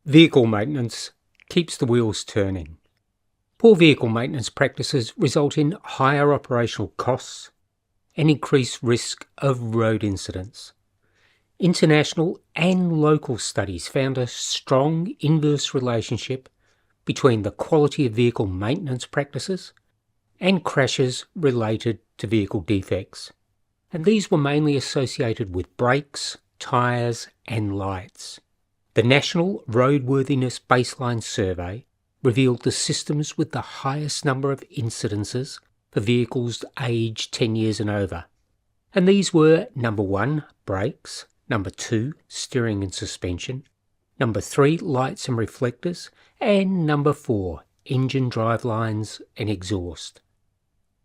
Vehicle maintenance keeps the wheels turning. Poor vehicle maintenance practices result in higher operational costs and increased risk of road incidents. International and local studies found a strong inverse relationship between the quality of vehicle maintenance practices and crashes related to vehicle defects, and these were mainly associated with brakes, tyres and lights. The National Roadworthiness Baseline Survey revealed the systems with the highest number of incidences for vehicles aged 10 years and over, and these were number 1, brakes, number 2, steering and suspension, number 3, lights and reflectors, and number 4, engine drivelines and exhaust.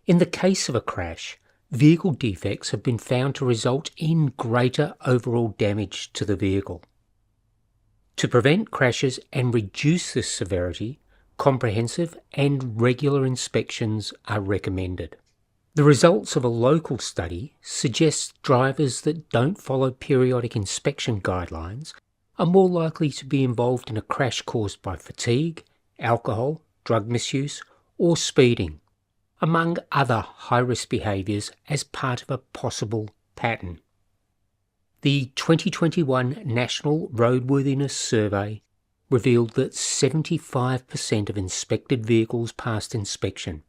In the case of a crash, vehicle defects have been found to result in greater overall damage to the vehicle. To prevent crashes and reduce this severity, comprehensive and regular inspections are recommended. The results of a local study suggest drivers that don't follow periodic inspection guidelines are more likely to be involved in a crash caused by fatigue, alcohol, drug misuse, or speeding, among other high-risk behaviours as part of a possible pattern. The 2021 National Roadworthiness Survey revealed that 75% of inspected vehicles passed inspection.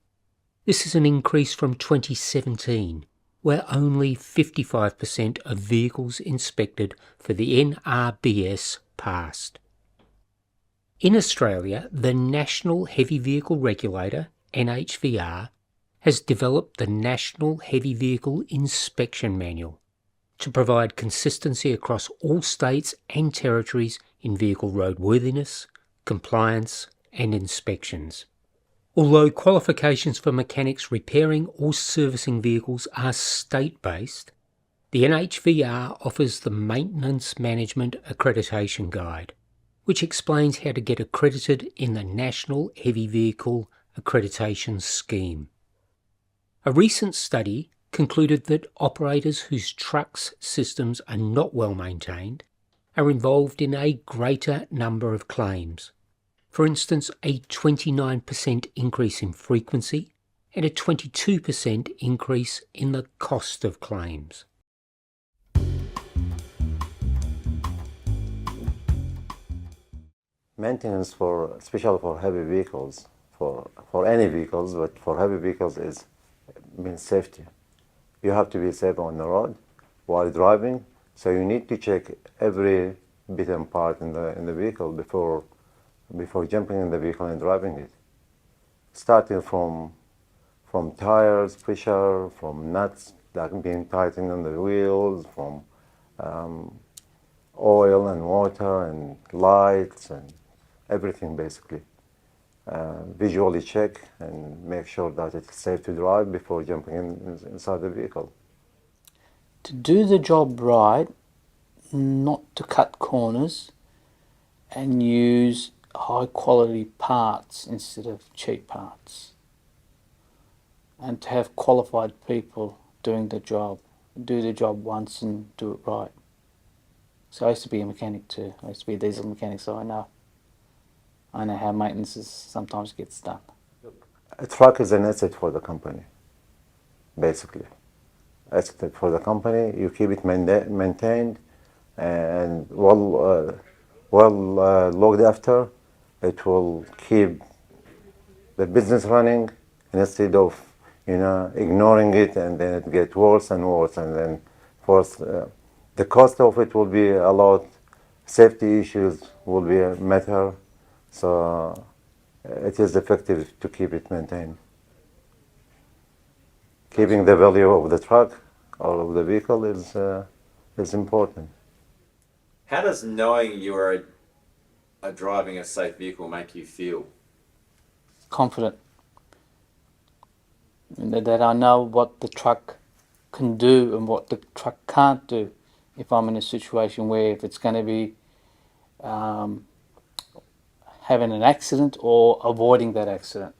This is an increase from 2017, where only 55% of vehicles inspected for the NRBS passed. In Australia, the National Heavy Vehicle Regulator, NHVR, has developed the National Heavy Vehicle Inspection Manual to provide consistency across all states and territories in vehicle roadworthiness, compliance and inspections. Although qualifications for mechanics repairing or servicing vehicles are state-based, the NHVR offers the Maintenance Management Accreditation Guide, which explains how to get accredited in the National Heavy Vehicle Accreditation Scheme. A recent study concluded that operators whose trucks' systems are not well maintained are involved in a greater number of claims. For instance, a 29% increase in frequency and a 22% increase in the cost of claims. Maintenance especially for heavy vehicles, for any vehicles, but for heavy vehicles means safety. You have to be safe on the road while driving, so you need to check every bit and part in the vehicle before jumping in the vehicle and driving it. Starting from tires, pressure, from nuts that being tightened on the wheels, from oil and water and lights and everything basically. Visually check and make sure that it's safe to drive before jumping inside the vehicle. To do the job right, not to cut corners and use high quality parts instead of cheap parts, and to have qualified people doing the job. Do the job once and do it right. So I used to be a mechanic too. I used to be a diesel mechanic, so I know how maintenance sometimes gets done. A truck is an asset for the company, basically. Asset for the company. You keep it maintained and well looked after. It will keep the business running instead of ignoring it, and then it gets worse and worse, and then the cost of it will be a lot. Safety issues will be a matter. So it is effective to keep it maintained. Keeping the value of the truck or of the vehicle is important. How does knowing you are driving a safe vehicle make you feel? Confident. That I know what the truck can do and what the truck can't do if I'm in a situation where if it's going to be having an accident or avoiding that accident.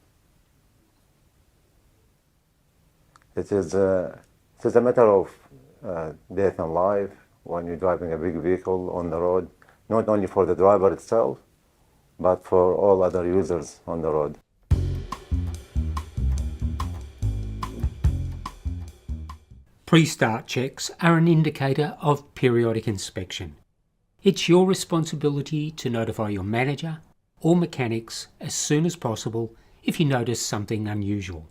It is a matter of death and life when you're driving a big vehicle on the road, not only for the driver itself, but for all other users on the road. Pre-start checks are an indicator of periodic inspection. It's your responsibility to notify your manager or mechanics as soon as possible if you notice something unusual.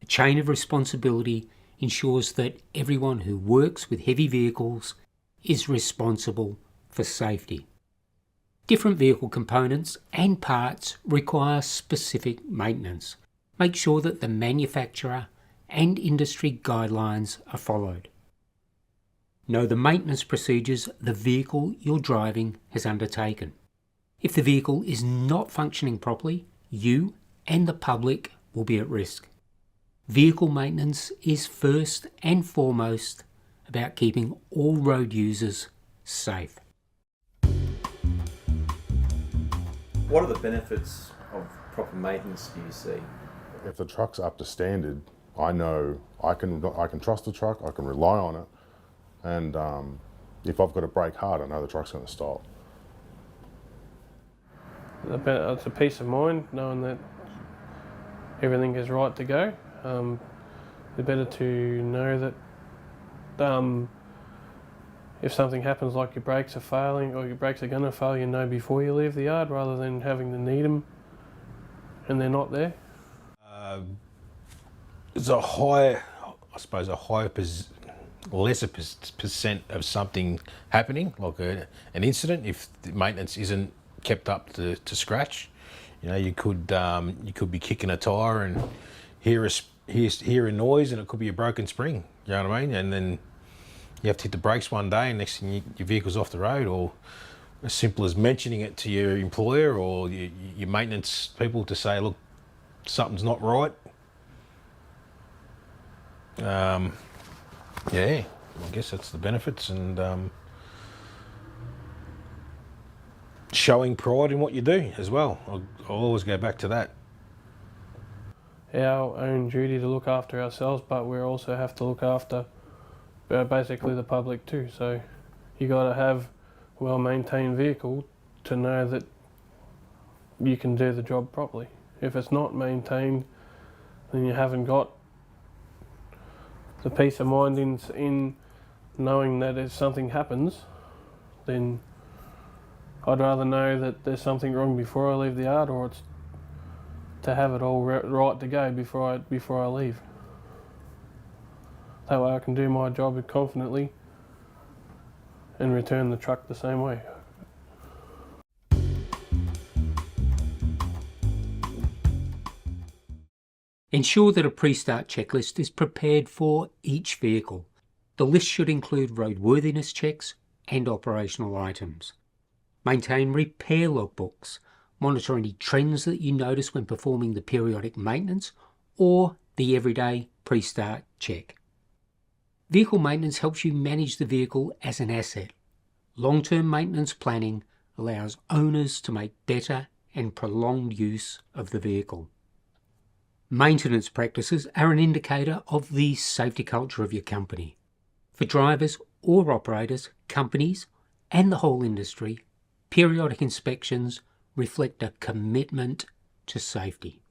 A chain of responsibility ensures that everyone who works with heavy vehicles is responsible for safety. Different vehicle components and parts require specific maintenance. Make sure that the manufacturer and industry guidelines are followed. Know the maintenance procedures the vehicle you're driving has undertaken. If the vehicle is not functioning properly, you and the public will be at risk. Vehicle maintenance is first and foremost about keeping all road users safe. What are the benefits of proper maintenance do you see? If the truck's up to standard, I know I can trust the truck, I can rely on it, and if I've got to brake hard, I know the truck's going to stop. It's a peace of mind knowing that everything is right to go. It's better to know that if something happens, like your brakes are failing or your brakes are going to fail, you know before you leave the yard rather than having to need them and they're not there. There's a higher, lesser percent of something happening, like an incident, if the maintenance isn't kept up to scratch. You know, you could be kicking a tyre and hear a noise, and it could be a broken spring. You know what I mean? And then you have to hit the brakes one day, and next thing your vehicle's off the road. Or as simple as mentioning it to your employer or your maintenance people to say, look, something's not right. Yeah, I guess that's the benefits, and showing pride in what you do as well. I'll always go back to that. Our own duty to look after ourselves, but we also have to look after basically the public too. So you got to have a well-maintained vehicle to know that you can do the job properly. If it's not maintained, then you haven't got the peace of mind in knowing that if something happens, then I'd rather know that there's something wrong before I leave the yard, or it's to have it all right to go before I leave. That way I can do my job confidently and return the truck the same way. Ensure that a pre-start checklist is prepared for each vehicle. The list should include roadworthiness checks and operational items. Maintain repair logbooks. Monitor any trends that you notice when performing the periodic maintenance or the everyday pre-start check. Vehicle maintenance helps you manage the vehicle as an asset. Long-term maintenance planning allows owners to make better and prolonged use of the vehicle. Maintenance practices are an indicator of the safety culture of your company. For drivers or operators, companies, and the whole industry, periodic inspections reflect a commitment to safety.